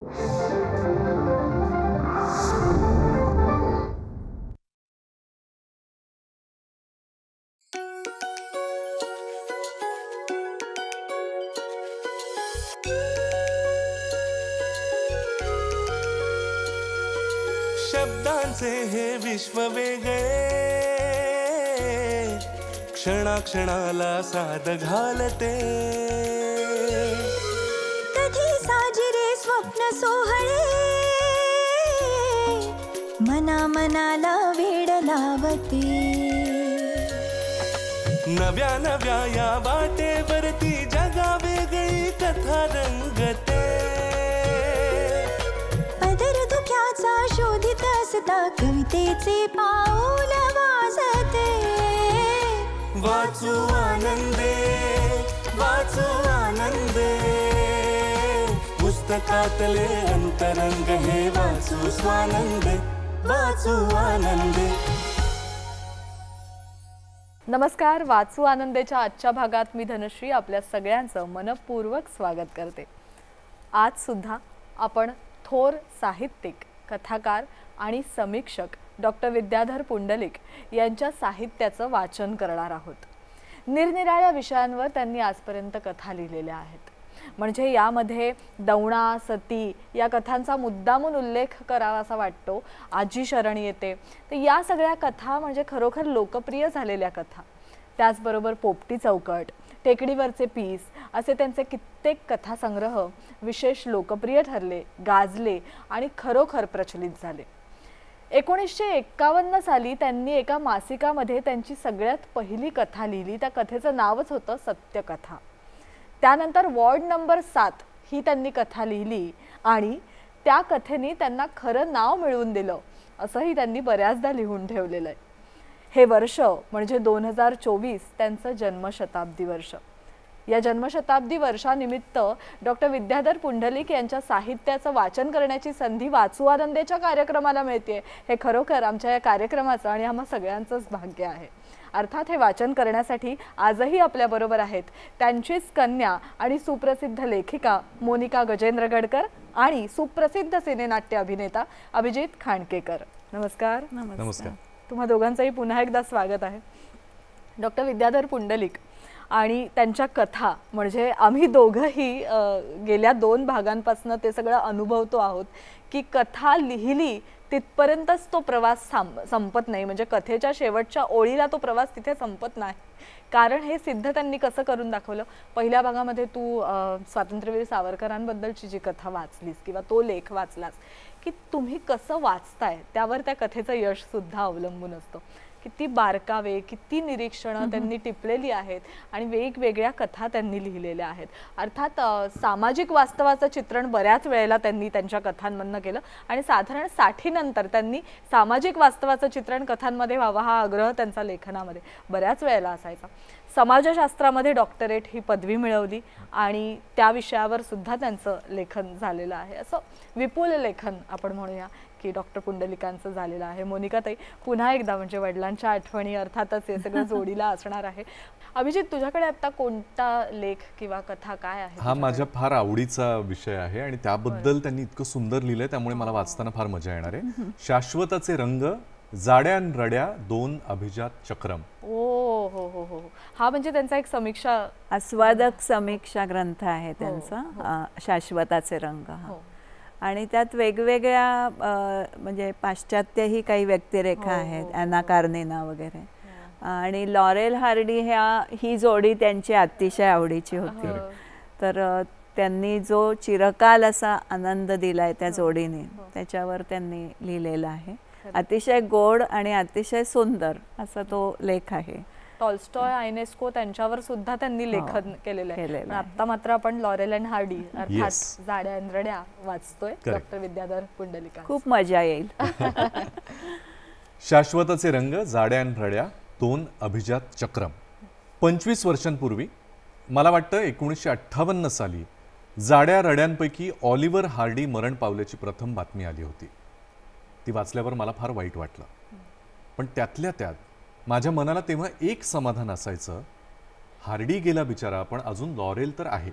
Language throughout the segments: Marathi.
शब्दांचे हे विश्व वेगळे, क्षणाक्षणाला साद घालते. कधी साजिरे स्वप्न सोहळे, मना मनाला वेड लावते. नव्या नव्या या वाटेवरती जगा वेगळी कथा रंगते. पदर धुक्याचा शोधित असता कवितेचे पाऊल वाजते. वाचू आनंदे, वाचू आनंदे, पुस्तकातले अंतरंग हे वाचू स्वानंदे, वाचू आनंदे. नमस्कार. वाचू आनंदेच्या आजच्या भागात मी धनश्री आपल्या सगळ्यांचं मनपूर्वक स्वागत करते. आज सुद्धा आपण थोर साहित्यिक, कथाकार आणि समीक्षक डॉक्टर विद्याधर पुंडलिक यांच्या साहित्याचं वाचन करणार आहोत. निरनिराळ्या विषयांवर त्यांनी आजपर्यंत कथा लिहिलेल्या आहेत. म्हणजे यामध्ये दौणा, सती या कथांचा मुद्दामून उल्लेख करावासा वाटतो. आजी शरण येते, तर या सगळ्या कथा म्हणजे खरोखर लोकप्रिय झालेल्या कथा. त्याचबरोबर पोपटी चौकट, टेकडीवरचे पीस असे त्यांचे कित्येक कथासंग्रह विशेष लोकप्रिय ठरले, गाजले आणि खरोखर प्रचलित झाले. 1951 साली त्यांनी एका मासिकामध्ये त्यांची सगळ्यात पहिली कथा लिहिली. त्या कथेचं नावच होतं सत्यकथा. त्यानंतर वॉर्ड नंबर 7 ही त्यांनी कथा लिहिली आणि त्या कथेने त्यांना खरं नाव मिळवून दिलं असंही त्यांनी बऱ्याचदा लिहून ठेवलेलं आहे. हे वर्ष म्हणजे 2024 त्यांचं जन्मशताब्दी वर्ष. या जन्मशताब्दी वर्षानिमित्त डॉक्टर विद्याधर पुंडलिक यांच्या साहित्याचं वाचन करण्याची संधी वाचू आनंदेच्या कार्यक्रमाला मिळते. हे खरोखर आमच्या या कार्यक्रमाचं आणि आम्हा सगळ्यांचंच भाग्य आहे. अर्थात हे वाचन करण्यासाठी आजही आपल्याबरोबर आहेत त्यांचीच कन्या आणि सुप्रसिद्ध लेखिका मोनिका गजेंद्र गडकर आणि सुप्रसिद्ध सिनेनाट्य अभिनेता अभिजित खांडकेकर. नमस्कार. नमस्कार. तुम्हा दोघांचंही पुन्हा एकदा स्वागत आहे. डॉक्टर विद्याधर पुंडलिक आणि त्यांच्या कथा म्हणजे आम्ही दोघंही गेल्या 2 भागांपासून ते सगळं अनुभवतो आहोत की कथा लिहिली तिथपर्यंतच तो प्रवास संपत नाही. म्हणजे कथेच्या शेवटच्या ओळीला तो प्रवास तिथे संपत नाही. कारण हे सिद्ध त्यांनी कसं करून दाखवलं. पहिल्या भागामध्ये तू स्वातंत्र्यवीर सावरकरांबद्दलची जी कथा वाचलीस किंवा तो लेख वाचलास की तुम्ही कसं वाचताय त्यावर त्या कथेचं यश सुद्धा अवलंबून असतं. किती बारकावे, किती निरीक्षणं त्यांनी टिपलेली आहेत आणि वेगवेगळ्या कथा त्यांनी लिहिलेल्या आहेत. अर्थात सामाजिक वास्तवाचं चित्रण बऱ्याच वेळेला त्यांनी त्यांच्या कथांमधनं केलं आणि साधारण 60 नंतर त्यांनी सामाजिक वास्तवाचं चित्रण कथांमध्ये व्हावं हा आग्रह त्यांचा लेखनामध्ये बऱ्याच वेळेला असायचा. समाजशास्त्रामध्ये डॉक्टरेट ही पदवी मिळवली आणि त्या विषयावर सुद्धा त्यांचं लेखन झालेलं आहे. असं विपुल लेखन आपण म्हणूया की डॉक्टर पुंडलिकांचं झालेलं आहे. मोनिकाताई, पुन्हा एकदा म्हणजे वडिलांच्या आठवणी अर्थातच हे सगळं जोडीला असणार आहे. अभिजित, तुझ्याकडे आता कोणता लेख किंवा कथा काय आहे? हा माझ्या फार आवडीचा विषय आहे आणि त्याबद्दल त्यांनी इतकं सुंदर लिहिलंय त्यामुळे मला वाचताना फार मजा येणार आहे. शाश्वताचे रंग, जाड्या रड्या 2 अभिजात चक्रम. हो हो हो हो. हा म्हणजे त्यांचा एक समीक्षा, आस्वादक समीक्षा ग्रंथ आहे त्यांचा, शाश्वताचे रंग. आणि त्यात वेगवेगळ्या म्हणजे पाश्चात्यही काही व्यक्तिरेखा आहेत, ॲना कारेनिना वगैरे. आणि लॉरेल हार्डी ही जोडी त्यांची अतिशय आवडीची होती. तर त्यांनी जो चिरकाल असा आनंद दिलाय त्या जोडीने त्याच्यावर त्यांनी लिहिलेला आहे. अतिशय गोड आणि अतिशय सुंदर असा तो लेख आहे. टॉल्स्टॉय, आयनेस्को त्यांच्यावर सुद्धा त्यांनी लेखन केलेलं आहे. आता मात्र आपण लॉरेल अँड हार्डी अर्थात जाड्या रड्या वाचतोय डॉक्टर विद्याधर पुंडलिक. खूप मजा येईल. शाश्वताचे रंग, जाड्या रड्या 2 अभिजात चक्रम. 25 वर्षांपूर्वी, मला वाटतं 1958 साली, जाड्या रड्यांपैकी ऑलिव्हर हार्डी मरण पावल्याची प्रथम बातमी आली होती. ती वाचल्यावर मला फार वाईट वाटलं. पण त्यातल्या त्यात माझ्या मनाला तेव्हा एक समाधान असायचं, हार्डी गेला बिचारा, पण अजून लॉरेल तर आहे.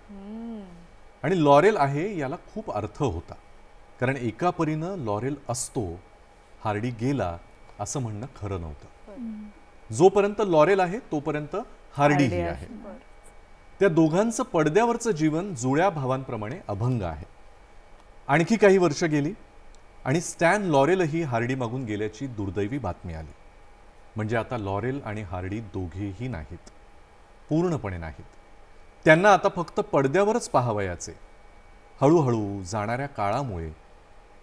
आणि लॉरेल आहे याला खूप अर्थ होता. कारण एका परीनं लॉरेल असतो, हार्डी गेला असं म्हणणं खरं नव्हतं. जोपर्यंत लॉरेल आहे तोपर्यंत हार्डीही आहे. त्या दोघांचं पडद्यावरचं जीवन जुळ्या भावांप्रमाणे अभंग आहे. आणखी काही वर्ष गेली आणि स्टॅन लॉरेलही हार्डी मागून गेल्याची दुर्दैवी बातमी आली. म्हणजे आता लॉरेल आणि हार्डी दोघेही नाहीत, पूर्णपणे नाहीत. त्यांना आता फक्त पडद्यावरच पाहावयाचे. हळूहळू जाणाऱ्या काळामुळे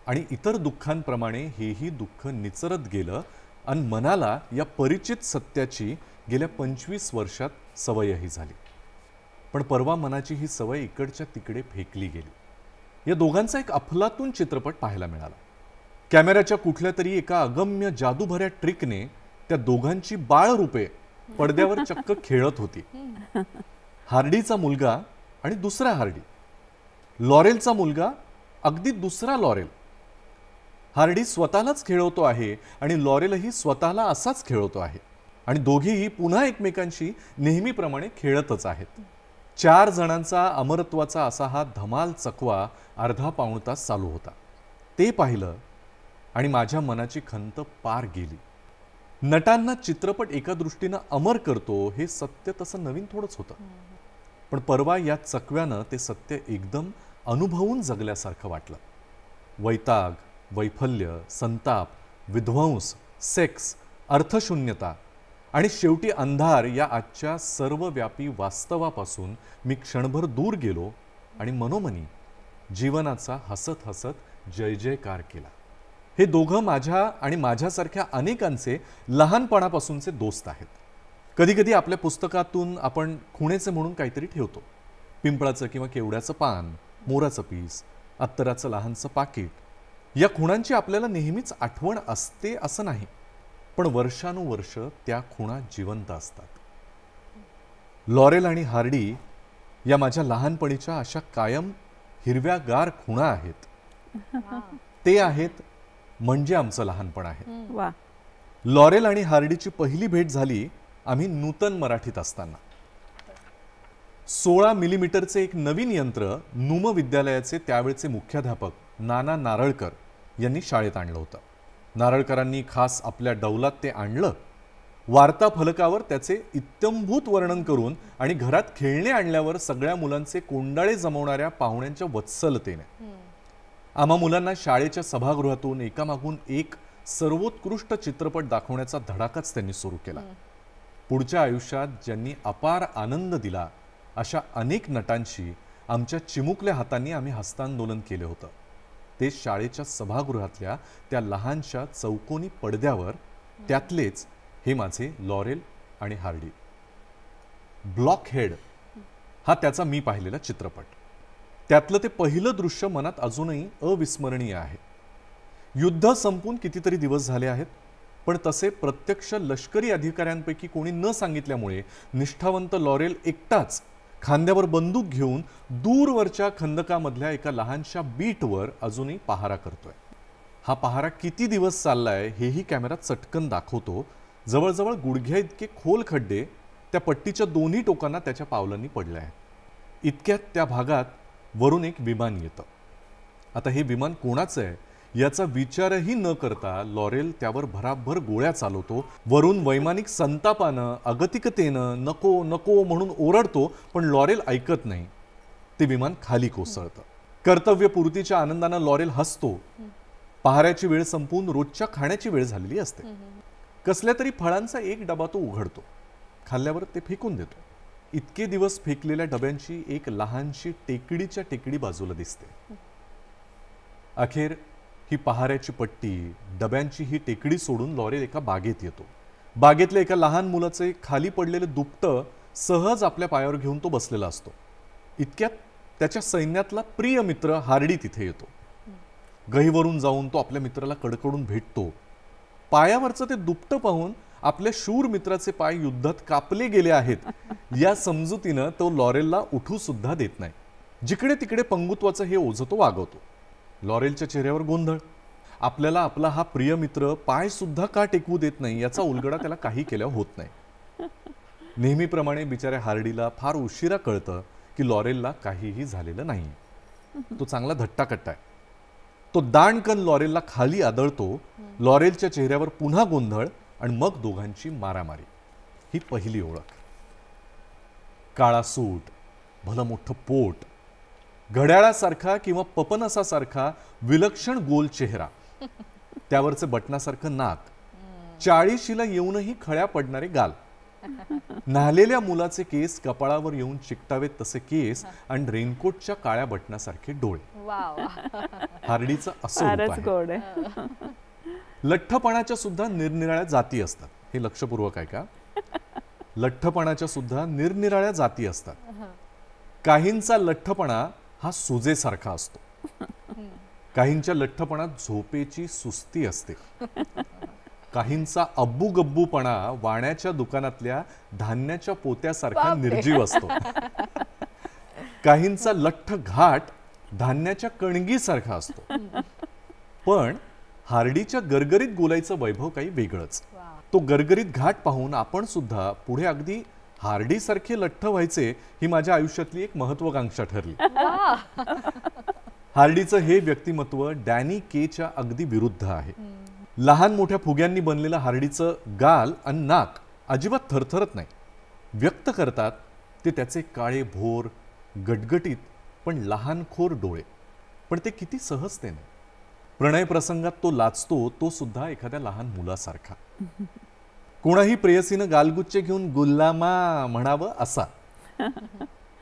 आणि इतर दुःखांप्रमाणे हेही दुःख निचरत गेलं आणि मनाला या परिचित सत्याची गेल्या 25 वर्षात सवयही झाली. पण परवा मनाची ही सवय इकडच्या तिकडे फेकली गेली. या दोघांचा एक अफलातून चित्रपट पाहायला मिळाला. कॅमेऱ्याच्या कुठल्या तरी एका अगम्य जादूभऱ्या ट्रिकने त्या दोघांची बाळरूपे पडद्यावर चक्क खेळत होती. हार्डीचा मुलगा आणि दुसरा हार्डी, लॉरेलचा मुलगा अगदी दुसरा लॉरेल. हार्डी स्वतःलाच खेळवतो आहे आणि लॉरेलही स्वतःला असाच खेळवतो आहे आणि दोघेही पुन्हा एकमेकांशी नेहमीप्रमाणे खेळतच आहेत. 4 जणांचा अमरत्वाचा असा हा धमाल चकवा अर्धा पाऊण तास चालू होता. ते पाहिलं आणि माझ्या मनाची खंत पार गेली. नटांना चित्रपट एका दृष्टीनं अमर करतो हे सत्य तसं नवीन थोडंच होतं. पण परवा या चकव्यानं ते सत्य एकदम अनुभवून जगल्यासारखं वाटलं. वैताग, वैफल्य, संताप, विध्वंस, सेक्स, अर्थशून्यता आणि शेवटी अंधार या आजच्या सर्वव्यापी वास्तवापासून मी क्षणभर दूर गेलो आणि मनोमनी जीवनाचा हसत हसत जय जयकार केला. हे दोघं माझ्या आणि माझ्यासारख्या अनेकांचे लहानपणापासूनचे दोस्त आहेत. कधी कधी आपल्या पुस्तकातून आपण खुणेचे म्हणून काहीतरी ठेवतो. पिंपळाचं किंवा केवड्याचं पान, मोराचं पीस, अत्तराचं लहानचं पाकिट. या खुणांची आपल्याला नेहमीच आठवण असते असं नाही, पण वर्षानुवर्ष त्या खुणा जिवंत असतात. लॉरेल आणि हार्डी या माझ्या लहानपणीच्या अशा कायम हिरव्यागार खुणा आहेत. ते आहेत म्हणजे आमचं लहानपण आहे. वा. लॉरेल आणि हार्डीची पहिली भेट झाली आम्ही नूतन मराठीत असताना. 16 मिलीमीटरचे एक नवीन यंत्र नुम विद्यालयाचे त्यावेळचे मुख्याध्यापक नाना नारळकर यांनी शाळेत आणलं होतं. नारळकरांनी खास आपल्या डौलात ते आणलं. वार्ता फलकावर त्याचे इत्तंभूत वर्णन करून आणि घरात खेळणे आणल्यावर सगळ्या मुलांचे कोंडाळे जमवणाऱ्या पाहुण्यांच्या वत्सलतेने आम्हा मुलांना शाळेच्या सभागृहातून एकामागून एक सर्वोत्कृष्ट चित्रपट दाखवण्याचा धडाकाच त्यांनी सुरू केला. पुढच्या आयुष्यात ज्यांनी अपार आनंद दिला अशा अनेक नटांशी आमच्या चिमुकल्या हातांनी आम्ही हस्तांदोलन केले होतं. ते शाळेच्या सभागृहातल्या त्या लहानशा चौकोनी पडद्यावर, त्यातलेच हे माझे लॉरेल आणि हार्डी. ब्लॉकहेड हा त्याचा मी पाहिलेला चित्रपट. त्यातलं ते पहिलं दृश्य मनात अजूनही अविस्मरणीय आहे. युद्ध संपून कितीतरी दिवस झाले आहेत, पण तसे प्रत्यक्ष लष्करी अधिकाऱ्यांपैकी कोणी न सांगितल्यामुळे निष्ठावंत लॉरेल एकटाच खांद्यावर बंदूक घेऊन दूरवरच्या खंदकामधल्या एका लहानशा बीटवर अजूनही पहारा करतोय. हा पहारा किती दिवस चाललाय हेही कॅमेरा चटकन दाखवतो. जवळजवळ गुडघ्या इतके खोल खड्डे त्या पट्टीच्या दोन्ही टोकांना त्याच्या पावलांनी पडले आहेत. इतक्यात त्या भागात वरून एक विमान येतं. आता हे विमान कोणाचं आहे याचा विचारही न करता लॉरेल त्यावर भराभर गोळ्या चालवतो. वरून वैमानिक संतापानं, अगतिकतेनं नको नको म्हणून ओरडतो, पण लॉरेल ऐकत नाही. ते विमान खाली कोसळतं. कर्तव्यपूर्तीच्या आनंदानं लॉरेल हसतो. पहाऱ्याची वेळ संपून रोजच्या खाण्याची वेळ झालेली असते. कसल्या तरी फळांचा एक डबा तो उघडतो. खाल्ल्यावर ते फेकून देतो. इतके दिवस फेकलेल्या डब्यांची एक लहानशी टेकडीच्या टेकडी बाजूला दिसते. अखेर ही पहाऱ्याची पट्टी, डब्यांची ही टेकडी सोडून लॉरेल एका बागेत येतो. बागेतल्या एका लहान मुलाचे खाली पडलेले दुपटं सहज आपल्या पायावर घेऊन तो बसलेला असतो. इतक्यात त्याच्या सैन्यातला प्रिय मित्र हार्डी तिथे येतो. गहीवरून जाऊन तो आपल्या मित्राला कडकडून भेटतो. पायावरचं ते दुपटं पाहून आपल्या शूर मित्राचे पाय युद्धात कापले गेले आहेत या समजुतीनं तो लॉरेलला उठू सुद्धा देत नाही. जिकडे तिकडे पंगुत्वाचं हे ओझं तो वागवतो. लॉरेलच्या चेहऱ्यावर गोंधळ. आपल्याला आपला हा प्रिय मित्र पाय सुद्धा का टेकवू देत नाही याचा उलगडा त्याला काही केल्यावर होत नाही. नेहमीप्रमाणे बिचाऱ्या हार्डीला फार उशिरा कळतं की लॉरेलला काहीही झालेलं नाही. तो चांगला धट्टाकट्टा आहे. तो दाणकन लॉरेलला खाली आदळतो. लॉरेलच्या चेहऱ्यावर पुन्हा गोंधळ आणि मग दोघांची मारामारी. ही पहिली ओळख. काळा सूट, भलं मोठं पोट, घड्याळासारखा किंवा पपनसासारखा विलक्षण गोल चेहरा, त्यावरचे बटनासारखं नाक, 40शीला येऊनही खळ्या पडणारे गाल, न्हालेल्या मुलाचे केस कपाळावर येऊन चिकटावेत तसे केस आणि रेनकोटच्या काळ्या बटनासारखे डोळे. हार्डीचं असं रूप फारच आहे. गोड आहे. लठ्ठपणाच्या सुद्धा निरनिराळ्या जाती असतात. हे लक्षपूर्वक आहे का? लठ्ठपणाच्या सुद्धा निरनिराळ्या जाती असतात. काहींचा लठ्ठपणा हा सुजेसारखा असतो. काहींच्या लठ्ठपणात झोपेची सुस्ती असते. काहींचा अब्बू गब्बूपणा वाण्याच्या दुकानातल्या धान्याच्या पोत्यासारखा निर्जीव असतो. काहींचा लठ्ठ घाट धान्याच्या कणगीसारखा असतो. पण हार्डीच्या गरगरीत गोलाईचं वैभव काही वेगळंच. तो गरगरीत घाट पाहून आपण सुद्धा पुढे अगदी हार्डी सारखे लठ्ठ व्हायचे ही माझ्या आयुष्यातली एक महत्वाकांक्षा ठरली. हार्डीचं हे व्यक्तिमत्व डॅनी केच्या अगदी विरुद्ध आहे. लहान मोठ्या फुग्यांनी बनलेलं हार्डीचं गाल आणि नाक अजिबात थरथरत नाही. व्यक्त करतात ते त्याचे काळे भोर, गटगटीत पण लहानखोर डोळे. पण ते किती सहजतेने. प्रणय प्रसंगात तो लाचतो, तो सुद्धा एखाद्या लहान मुलासारखा. कोणाही प्रेयसीनं गालगुच्चे घेऊन गुल्लामा म्हणावं असा.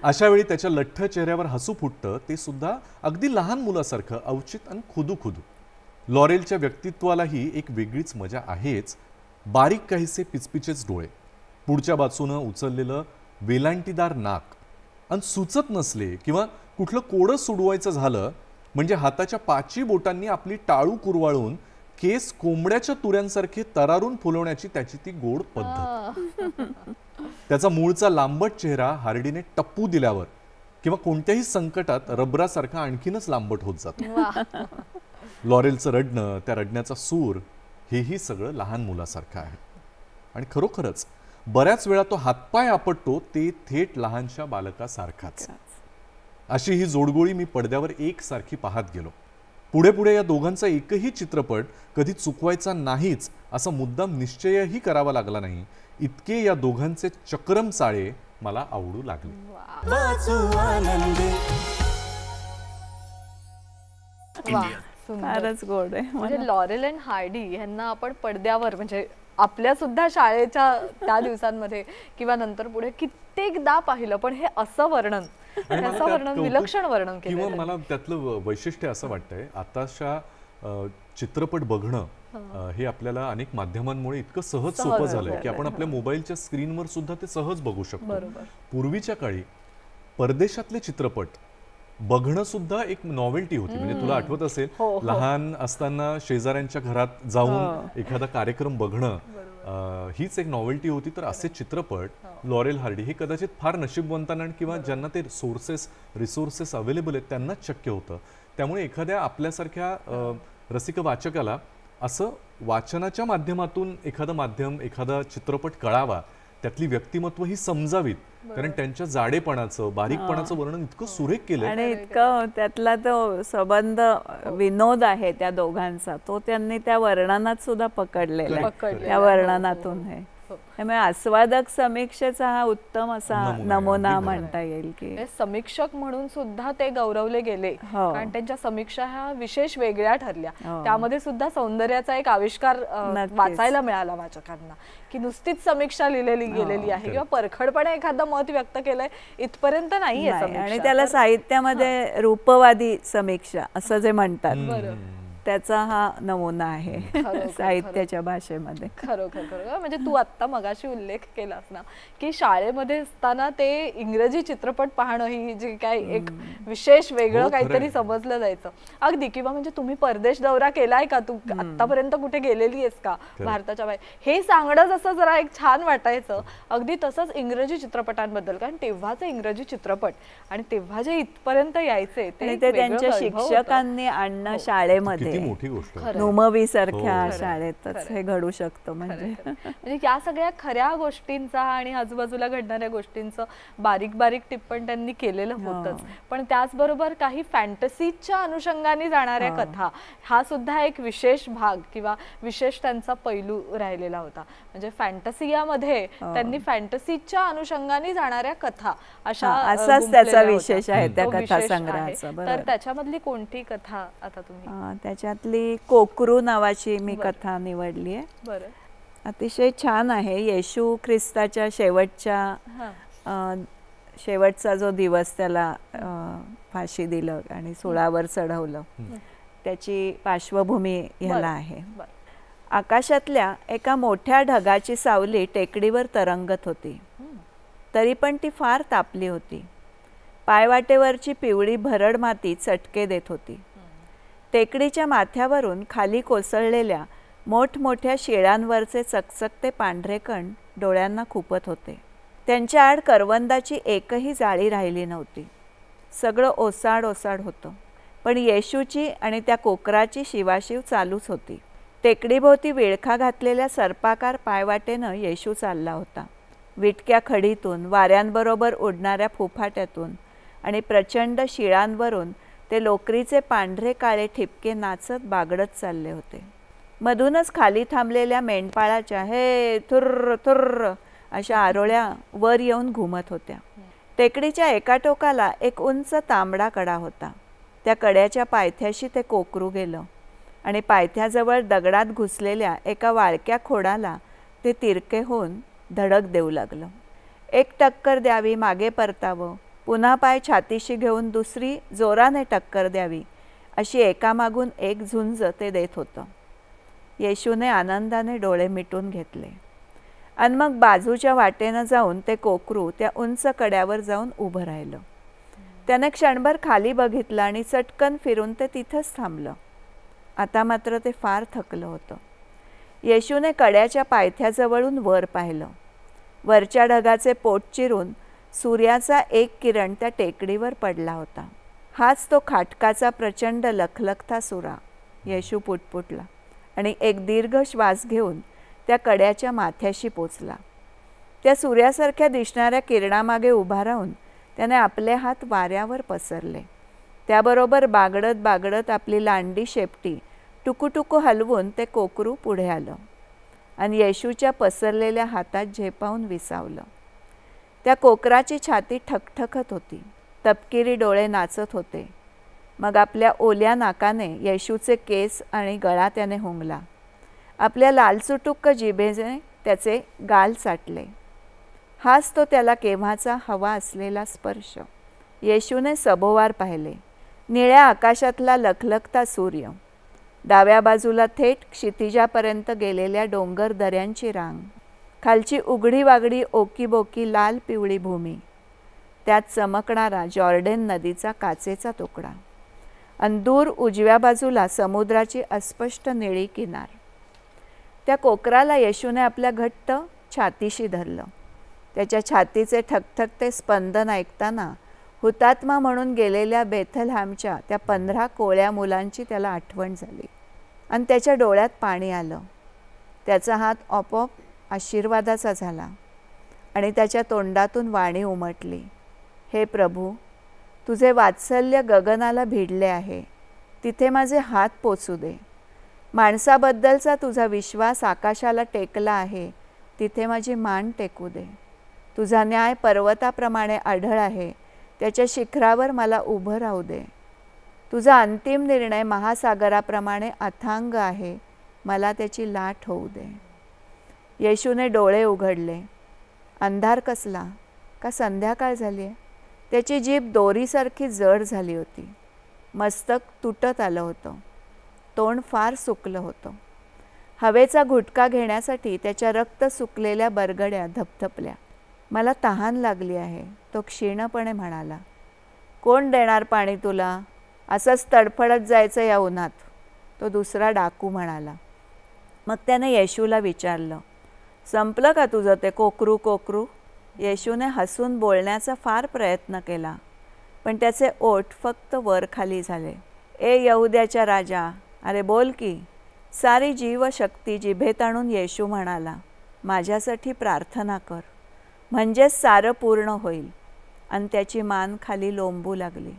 अशा वेळी त्याच्या लठ्ठ चेहऱ्यावर हसू फुटतं, ते सुद्धा अगदी लहान मुलासारखं अवचित आणि खुदू खुदू. लॉरेलच्या व्यक्तित्वालाही एक वेगळीच मजा आहेच. बारीक काहीसे पिचपिचेच डोळे, पुढच्या बाजूनं उचललेलं वेलांटीदार नाक, आणि सुचत नसले किंवा कुठलं कोडं सोडवायचं झालं म्हणजे हाताच्या 5 बोटांनी आपली टाळू कुरवाळून केस कोंबड्याच्या तुऱ्यांसारखे तरारून फुलवण्याची त्याची ती गोड पद्धत. त्याचा मूळचा लांबट चेहरा हार्डीने टप्पू दिल्यावर किंवा कोणत्याही संकटात रबरासारखा आणखीनच लांबट होत जातो. लॉरेलचं रडणं, त्या रडण्याचा सूर, हेही सगळं लहान मुलासारखं आहे. आणि खरोखरच बऱ्याच वेळा तो हातपाय आपटतो ते थेट लहानशा बालकासारखाच. अशी ही जोडगोळी मी पडद्यावर एकसारखी पाहत गेलो. पुढे पुढे या दोघांचा एकही चित्रपट कधी चुकवायचा नाहीच असा मुद्दाम निश्चयही करावा लागला नाही. इतके या दोघांचे चक्रम चाळे मला आवडू लागले. वाचू आनंदे. फारच गोड आहे. म्हणजे लॉरेल आणि हार्डी यांना आपण पडद्यावर म्हणजे आपल्या सुद्धा शाळेच्या त्या दिवसांमध्ये किंवा नंतर पुढे कित्येकदा पाहिलं, पण हे असं वर्णन, त्याचं वर्णन, विलक्षण वर्णन केलं. किंवा मला त्यातलं वैशिष्ट्य असं वाटतंय, आताच्या चित्रपट बघणं हे आपल्याला अनेक माध्यमांमुळे इतकं सहज सोपं झालंय की आपण आपल्या मोबाईलच्या स्क्रीनवर सुद्धा ते सहज बघू शकतो. पूर्वीच्या काळी परदेशातले चित्रपट बघणं सुद्धा एक नॉवेल्टी होती. म्हणजे तुला आठवत असेल, लहान असताना शेजाऱ्यांच्या घरात जाऊन एखादा कार्यक्रम बघणं हीच एक नॉवेल्टी होती. तर असे चित्रपट लॉरेल हार्डी हे कदाचित फार नशीबवंतांना किंवा ज्यांना ते रिसोर्सेस अवेलेबल आहेत त्यांनाच शक्य होतं. त्यामुळे एखाद्या आपल्यासारख्या रसिक वाचकाला असं वाचनाच्या माध्यमातून एखादा चित्रपट कळावा, त्यातली व्यक्तिमत्व ही समजावीत, कारण त्यांच्या जाडेपणाचं, बारीकपणाचं वर्णन इतकं सुरेख केलंय. आणि इतकं त्यातला तो संबंध विनोद आहे त्या दोघांचा, तो त्यांनी त्या वर्णनात सुद्धा पकडलेला आहे. त्या वर्णनातून हे त्यामुळे आस्वादक समीक्षेचा हा उत्तम असा नमुना म्हणता येईल की समीक्षक म्हणून सुद्धा ते गौरवले गेले. कारण त्यांच्या समीक्षा ह्या विशेष वेगळ्या ठरल्या. त्यामध्ये सुद्धा सौंदर्याचा एक आविष्कार वाचायला मिळाला वाचकांना, की नुसतीच समीक्षा लिहिलेली गेलेली आहे किंवा परखडपणे एखादं मत व्यक्त केलंय इथपर्यंत नाहीये. आणि त्याला साहित्यामध्ये रूपवादी समीक्षा असं जे म्हणतात त्याचा हा नमुना आहे साहित्याच्या भाषेमध्ये. खरोखर म्हणजे तू आत्ता मगाशी उल्लेख केलास ना की शाळेमध्ये असताना ते इंग्रजी चित्रपट पाहणं ही जी काय एक विशेष वेगळं काहीतरी समजलं जायचं. अगदी किंवा म्हणजे तुम्ही परदेश दौरा केलाय का, तू आतापर्यंत कुठे गेलेली आहेस का भारताच्या बाहेर, हे सांगणं जसं जरा एक छान वाटायचं. अगदी तसंच इंग्रजी चित्रपटांबद्दल, कारण तेव्हाचे इंग्रजी चित्रपट आणि तेव्हा जे इथपर्यंत यायचे ते त्यांच्या शिक्षकांनी आणणं शाळेमध्ये किती मोठी गोष्ट आहे. नुमवी सारख्या हो. शाळेतच हे घडू शकतं म्हणजे. म्हणजे या सगळ्या खऱ्या गोष्टींचा आणि आजूबाजूला घडणाऱ्या गोष्टींचं बारीक बारीक टिप्पण त्यांनी केलेलं होतंच, पण त्याचबरोबर काही फॅन्टसीच्या अनुषंगाने जाणाऱ्या कथा, हा सुद्धा एक विशेष भाग किंवा विशेष त्यांचा पैलू राहिलेला होता. म्हणजे फॅन्टसियामध्ये त्यांनी फॅन्टसीच्या अनुषंगाने जाणाऱ्या कथा अशा असाच त्याचा विशेष आहे त्या कथा संग्रहाचा. तर त्याच्यामधली कोणती कथा आता तुम्ही? त्याच्यातली कोकरू नावाची मी कथा निवडली आहे. बरं. अतिशय छान आहे. येशू ख्रिस्ताच्या शेवटचा जो दिवस त्याला फाशी दिलं आणि सोळावर चढवलं, त्याची पार्श्वभूमी ह्याला आहे. आकाशातल्या एका मोठ्या ढगाची सावली टेकडीवर तरंगत होती, तरी पण ती फार तापली होती. पायवाटेवरची पिवळी भरड माती चटके देत होती. टेकडीच्या माथ्यावरून खाली कोसळलेल्या मोठमोठ्या शिळांवरचे चकचकते पांढरे कण डोळ्यांना खुपत होते. त्यांच्या आड करवंदाची एकही जाळी राहिली नव्हती. सगळं ओसाड ओसाड होतं, पण येशूची आणि त्या कोकराची शिवाशिव चालूच होती. टेकडीभोवती विळखा घातलेल्या सर्पाकार पायवाटेनं येशू चालला होता. विटक्या खडीतून, वाऱ्यांबरोबर उडणाऱ्या फुफाट्यातून आणि प्रचंड शिळांवरून ते लोकरीचे पांढरे काळे ठिपके नाचत बागडत चालले होते. मधूनच खाली थांबलेल्या मेंढपाळाच्या हे थुर्र थुर्र अशा आरोळ्या वर येऊन घुमत होत्या. टेकडीच्या एका टोकाला एक उंच तांबडा कडा होता. त्या कड्याच्या पायथ्याशी ते कोकरू गेलं आणि पायथ्याजवळ दगडात घुसलेल्या एका वाळक्या खोडाला ते तिरके होऊन धडक देऊ लागलं. एक टक्कर द्यावी, मागे परतावं, पुन्हा पाय छातीशी घेऊन दुसरी जोराने टक्कर द्यावी, अशी एकामागून एक झुंज ते देत होतं. येशूने आनंदाने डोळे मिटून घेतले आणि मग बाजूच्या वाटेनं जाऊन ते कोकरू त्या उंच कड्यावर जाऊन उभं राहिलं. त्याने क्षणभर खाली बघितलं आणि चटकन फिरून ते तिथंच थांबलं. आता मात्र ते फार थकलं होतं. येशूने कड्याच्या पायथ्याजवळून वर पाहिलं. वरच्या ढगाचे पोट चिरून सूर्याचा एक किरण त्या टेकडीवर पडला होता. हाच तो खाटकाचा प्रचंड लखलखता सुरा. येशू पुटपुटला आणि एक दीर्घ श्वास घेऊन त्या कड्याच्या माथ्याशी पोचला. त्या सूर्यासारख्या दिसणाऱ्या किरणामागे उभा राहून त्याने आपले हात वाऱ्यावर पसरले. त्याबरोबर बागडत बागडत आपली लांडी शेपटी टुकूटुकू हलवून ते कोकरू पुढे आलं आणि येशूच्या पसरलेल्या हातात झेपावून विसावलं. त्या कोकराची छाती ठकठकत होती. तपकिरी डोळे नाचत होते. मग आपल्या ओल्या नाकाने येशूचे केस आणि गळा त्याने हुंगला. आपल्या लालचुटुक्क जिभेने त्याचे गाल चाटले. हाच तो त्याला केव्हाचा हवा असलेला स्पर्श. येशूने सभोवार पाहिले. निळ्या आकाशातला लखलखता सूर्य, डाव्या बाजूला थेट क्षितिजापर्यंत गेलेल्या डोंगर दऱ्यांची रांग, खालची उघडी वागडी ओकीबोकी लाल पिवळी भूमी, त्यात चमकणारा जॉर्डन नदीचा काचेचा तुकडा, आणि दूर उजव्या बाजूला समुद्राची अस्पष्ट निळी किनार. त्या कोकराला येशूने आपल्या घट्ट छातीशी धरलं. त्याच्या छातीचे ठकठकते स्पंदन ऐकताना हुतात्मा म्हणून गेलेल्या बेथलहॅमच्या त्या 15 कोळ्या मुलांची त्याला आठवण झाली आणि त्याच्या डोळ्यात पाणी आलं. त्याचा हात आपोआप आशीर्वादाचा झाला आणि त्याच्या तोंडातून वाणी उमटली, हे प्रभू, तुझे वात्सल्य गगनाला भिडले आहे, तिथे माझे हात पोचू दे. माणसाबद्दलचा तुझा विश्वास आकाशाला टेकला आहे, तिथे माझी मान टेकू दे. तुझा न्याय पर्वताप्रमाणे आढळ आहे, त्याच्या शिखरावर मला उभं राहू दे. तुझा अंतिम निर्णय महासागराप्रमाणे अथांग आहे, मला त्याची लाट होऊ दे. येशूने डोळे उघडले. अंधार कसला का संध्याकाळ झाली आहे. त्याची जीभ दोरीसारखी जड झाली होती. मस्तक तुटत आलं होतं. तोंड फार सुकलं होतं. हवेचा घुटका घेण्यासाठी त्याच्या रक्त सुकलेल्या बरगड्या धपधपल्या. मला तहान लागली आहे, तो क्षीणपणे म्हणाला. कोण देणार पाणी तुला? असंच तडफडत जायचं या उन्हात, तो दुसरा डाकू म्हणाला. मग त्याने येशूला विचारलं, संपलं का तुझं ते कोकरू कोकरू? येशूने हसून बोलण्याचा फार प्रयत्न केला, पण त्याचे ओठ फक्त वर खाली झाले. ए यहुद्याच्या राजा, अरे बोल की. सारी जीवशक्ती जिभेत आणून येशू म्हणाला, माझ्यासाठी प्रार्थना कर, म्हणजेच सारं पूर्ण होईल. आणि त्याची मान खाली लोंबू लागली.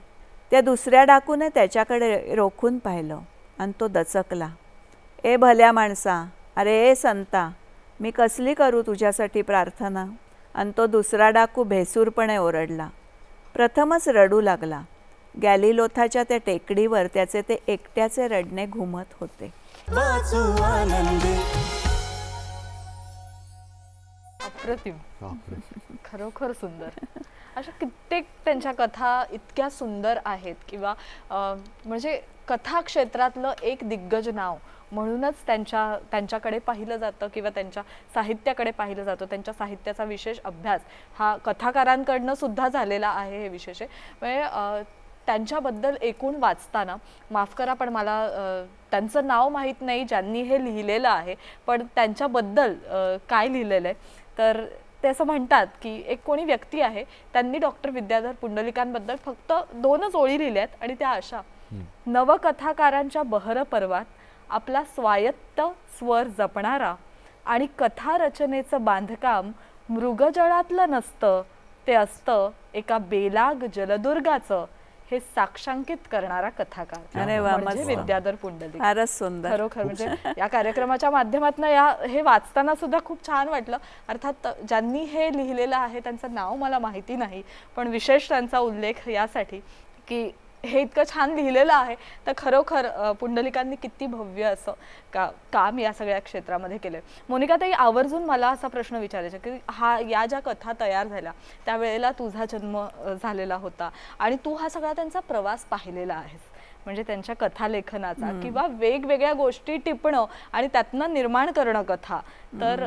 त्या दुसऱ्या डाकूने त्याच्याकडे रोखून पाहिलं आणि तो दचकला. ए भल्या माणसा, अरे ए संता, मी कसली करू तुझ्यासाठी प्रार्थना. आणि तो दुसरा डाकू भेसूरपणे ओरडला. प्रथमच रडू लागला. गॅलिलोथाच्या त्या टेकडीवर त्याचे ते एकट्याचे रडणे घुमत होते. वाचू आनंदी. अप्रतिम, बापरे. खरोखर सुंदर. अशा कित्येक त्यांच्या कथा इतक्या सुंदर आहेत किंवा म्हणजे कथा क्षेत्रातलं एक दिग्गज नाव म्हणूनच त्यांच्याकडे पाहिलं जातं किंवा त्यांच्या साहित्याकडे पाहिलं जातं. त्यांच्या साहित्याचा विशेष अभ्यास हा कथाकारांकडनं सुद्धा झालेला आहे. हे विशेष आहे. म्हणजे त्यांच्याबद्दल एकूण वाचताना, माफ करा पण मला त्यांचं नाव माहीत नाही ज्यांनी हे लिहिलेलं आहे, पण त्यांच्याबद्दल काय लिहिलेलं आहे तर ते असं म्हणतात की एक कोणी व्यक्ती आहे, त्यांनी डॉक्टर विद्याधर पुंडलिकांबद्दल फक्त 2च ओळी लिहिल्यात आणि त्या अशा: नवकथाकारांच्या बहर पर्वात आपला स्वायत्त स्वर जपणारा आणि कथा रचनेचं बांधकाम मृगजळातलं नसतं, ते असतं एका बेलाग जलदुर्गाचं, हे साक्षांकित करणारा कथाकार. अरे वा, म्हणजे मस्त. विद्याधर पुंडलिक. फारच सुंदर. खरोखर म्हणजे या कार्यक्रमाच्या माध्यमातून हे वाचताना सुद्धा खूप छान वाटलं. अर्थात ज्यांनी हे लिहिलेलं आहे त्यांचं नाव मला माहिती नाही, पण विशेष त्यांचा उल्लेख यासाठी की हे इतकं छान लिहिलेलं आहे तर खरोखर पुंडलिकांनी किती भव्य असं काम या सगळ्या क्षेत्रामध्ये केलंय. मोनिका ताई, आवर्जून मला असा प्रश्न विचारायचा की या ज्या कथा तयार झाल्या त्यावेळेला तुझा जन्म झालेला होता आणि तू हा सगळा त्यांचा प्रवास पाहिलेला आहेस, म्हणजे त्यांच्या कथालेखनाचा किंवा वेगवेगळ्या गोष्टी टिपणं आणि त्यातनं निर्माण करणं कथा, तर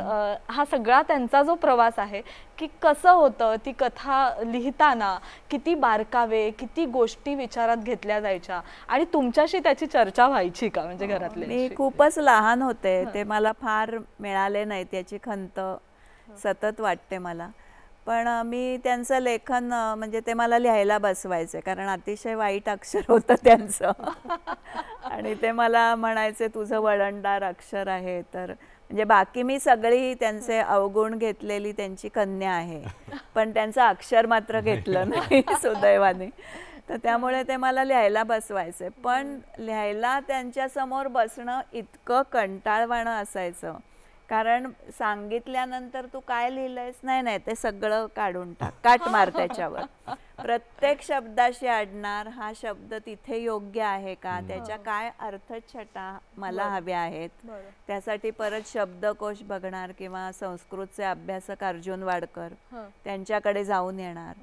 हा सगळा त्यांचा जो प्रवास आहे की कसं होतं ती कथा लिहिताना, किती बारकावे, किती गोष्टी विचारात घेतल्या जायच्या आणि तुमच्याशी त्याची चर्चा व्हायची का म्हणजे घरातले? मी खूपच लहान होते, ते मला फार मिळाले नाही, त्याची खंत सतत वाटते मला. पण मी त्यांचं लेखन म्हणजे ते मला लिहायला बसवायचे, कारण अतिशय वाईट अक्षर होतं त्यांचं. आणि ते मला म्हणायचे तुझं वळणदार अक्षर आहे. तर म्हणजे बाकी मी सगळी त्यांचे अवगुण घेतलेली त्यांची कन्या आहे, पण त्यांचं अक्षर मात्र घेतलं नाही सुदैवाने. तर त्यामुळे ते मला लिहायला बसवायचे. पण लिहायला त्यांच्यासमोर बसणं इतकं कंटाळवाणं असायचं, कारण सांगितल्यानंतर तू काय लिहिलंयस, नाही ते सगळं काढून टाक, काट मार त्याच्यावर. प्रत्येक शब्दाशी अडणार, हा शब्द तिथे योग्य आहे का, त्याच्या काय अर्थछटा मला हव्या आहेत, त्यासाठी परत शब्दकोश बघणार किंवा संस्कृतचे अभ्यासक अर्जुन वाडकर त्यांच्याकडे जाऊन येणार.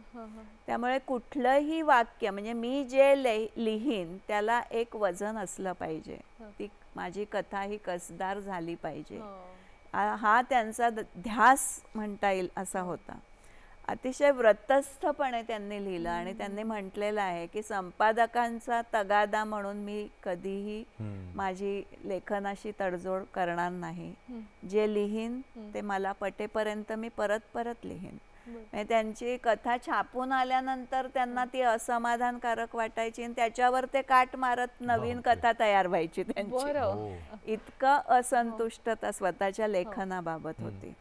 त्यामुळे कुठलंही वाक्य म्हणजे मी जे लिहीन त्याला एक वजन असलं पाहिजे, ती माझी कथा ही कसदार झाली पाहिजे, हा त्यांचा ध्यास म्हणता येईल असा होता. अतिशय व्रतस्थपणे त्यांनी लिहिलं आणि त्यांनी म्हटलेलं आहे की संपादकांचा तगादा म्हणून मी कधीही माझी लेखनाशी तडजोड करणार नाही. जे लिहीन ते मला पटेपर्यंत मी परत लिहीन. त्यांची कथा छापून आल्यानंतर त्यांना ती असमाधानकारक वाटायची आणि त्याच्यावर ते काट मारत नवीन कथा तयार व्हायची त्यांची. इतकं असंतुष्टता स्वतःच्या लेखनाबाबत होती,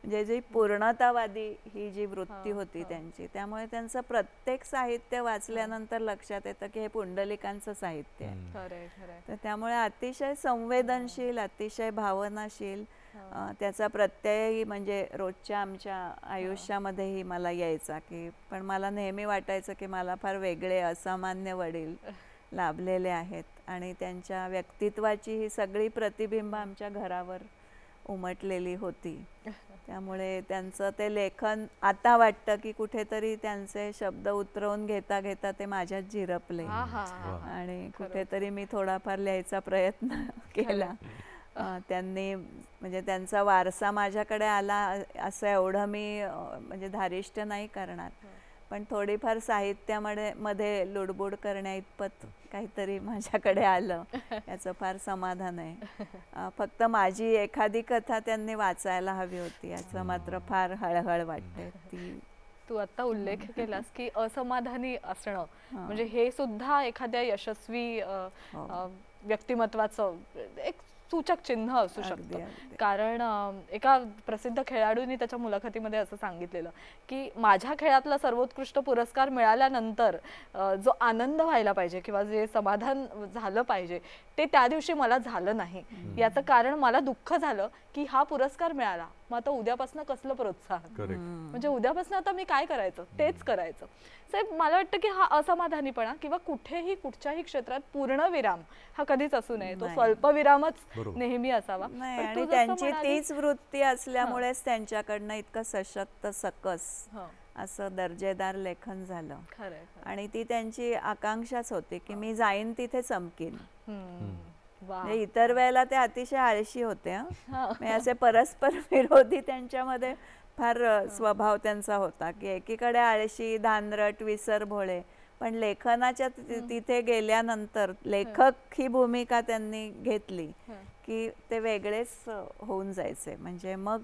म्हणजे जी पूर्णतावादी ही जी वृत्ती होती त्यांची. त्यामुळे त्यांचं प्रत्येक साहित्य वाचल्यानंतर लक्षात येतं की हे पुंडलिकांचं साहित्य आहे. तर त्यामुळे अतिशय संवेदनशील, अतिशय भावनाशील, त्याचा प्रत्ययही म्हणजे रोजच्या आमच्या आयुष्यामध्येही मला यायचा की, पण मला नेहमी वाटायचं की मला फार वेगळे असामान्य वडील लाभलेले आहेत आणि त्यांच्या व्यक्तित्वाची ही सगळी प्रतिबिंब आमच्या घरावर उमटलेली होती. त्यामुळे त्यांचं ते लेखन आता वाटतं की कुठेतरी त्यांचे शब्द उतरवून घेता घेता ते माझ्यात झिरपले आणि कुठेतरी मी थोडाफार लिहायचा प्रयत्न केला. त्यांनी म्हणजे त्यांचा वारसा माझ्याकडे आला असं एवढं मी म्हणजे धारिष्ट नाही करणार, पण थोडीफार साहित्यामध्ये लुडबुड करण्या इतपत काहीतरी माझ्याकडे आलं याचं फार समाधान आहे. फक्त माझी एखादी कथा त्यांनी वाचायला हवी होती याचं मात्र फार हळहळ वाटते. ती तू आता उल्लेख केलास की असमाधानी असणं म्हणजे हे सुद्धा एखाद्या यशस्वी व्यक्तिमत्वाचं एक सूचक चिन्ह असू शकतं. अगदी. कारण एका प्रसिद्ध खेळाडूंनी त्याच्या मुलाखतीमध्ये असं सांगितलेलं की माझ्या खेळातला सर्वोत्कृष्ट पुरस्कार मिळाल्यानंतर जो आनंद व्हायला पाहिजे किंवा जे समाधान झालं पाहिजे ते त्या दिवशी मला झालं नाही. याचं कारण मला दुःख झालं की हा पुरस्कार मिळाला, मग आता उद्यापासून कसलं प्रोत्साहन, म्हणजे उद्यापासून आता मी काय करायचं, तेच करायचं. साहेब मला वाटतं की हा असमाधानीपणा किंवा कुठेही कुठच्याही क्षेत्रात पूर्ण विराम हा कधीच असू नये, तो स्वल्पविरामच नेहमी असावा. नाही, पण आणि तू जसं त्यांची म्हणालीस- तीच वृत्ती असल्यामुळेच त्यांच्याकडनं इतकं सशक्त सकस असं दर्जेदार लेखन झालं. खरंय. आणि ती त्यांची आकांक्षाच होती की मी जाईन तिथे चमकीन. वा. म्हणजे इतर वेळेला ते अतिशय आळशी होते. म्हणजे असे परस्पर विरोधी त्यांच्यामध्ये फार स्वभाव त्यांचा होता की एकीकडे आळशी, धानरट, विसर भोळे, पण लेखनाच्या तिथे गेल्यानंतर लेखक ही भूमिका त्यांनी घेतली की ते वेगळेच होऊन जायचे. म्हणजे मग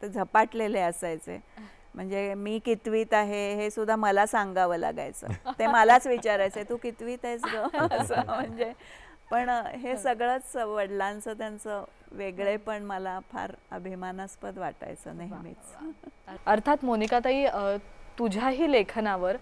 ते झपाटलेले असायचे. म्हणजे मी कितवीत आहे हे सुद्धा मला सांगावं लागायचं. ते मलाच विचारायचे तू कितवीत आहेस ग असं. म्हणजे पण हे सगळंच वडिलांचं त्यांचं वेगळेपण मला फार अभिमानास्पद वाटायचं नेहमीच. अर्थात मोनिकाताई, तुझ्याही लेखनावर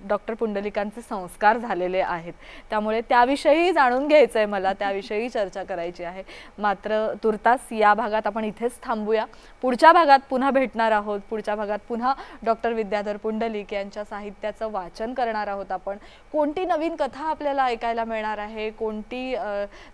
डॉक्टर पुंडलिकांचे संस्कार झालेले आहेत, त्यामुळे त्याविषयी जाणून घ्यायचं आहे मला, त्याविषयी चर्चा करायची आहे. मात्र तुर्तास या भागात आपण इथेच थांबूया. पुढच्या भागात पुन्हा भेटणार आहोत. पुढच्या भागात पुन्हा डॉक्टर विद्याधर पुंडलिक यांच्या साहित्याचं वाचन करणार आहोत आपण. कोणती नवीन कथा आपल्याला ऐकायला मिळणार आहे, कोणती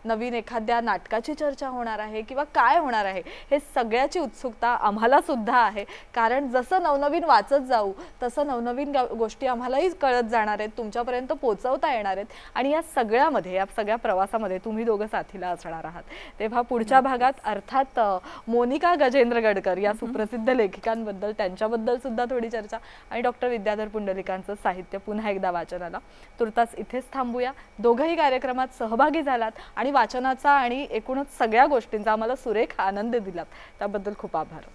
नवीन एखाद्या नाटकाची चर्चा होणार आहे किंवा काय होणार आहे, हे सगळ्याची उत्सुकता आम्हाला सुद्धा आहे. कारण जसं नवनवीन वाचत जाऊ तसं नवनवीन गोष्टी आम्हालाही कळत जाणार आहेत, तुमच्यापर्यंत पोहोचवता येणार आहेत. आणि या सगळ्यामध्ये, या सगळ्या प्रवासामध्ये तुम्ही दोघं साथीला असणार आहात. तेव्हा पुढच्या भागात अर्थात मोनिका गजेंद्र गडकर या सुप्रसिद्ध लेखिकांबद्दल, त्यांच्याबद्दल सुद्धा थोडी चर्चा, आणि डॉक्टर विद्याधर पुंडलिकांचं साहित्य पुन्हा एकदा वाचनाला. तुर्तास इथेच थांबूया. दोघंही कार्यक्रमात सहभागी झालात आणि वाचनाचा आणि एकूणच सगळ्या गोष्टींचा आम्हाला सुरेख आनंद दिलात, त्याबद्दल खूप आभार.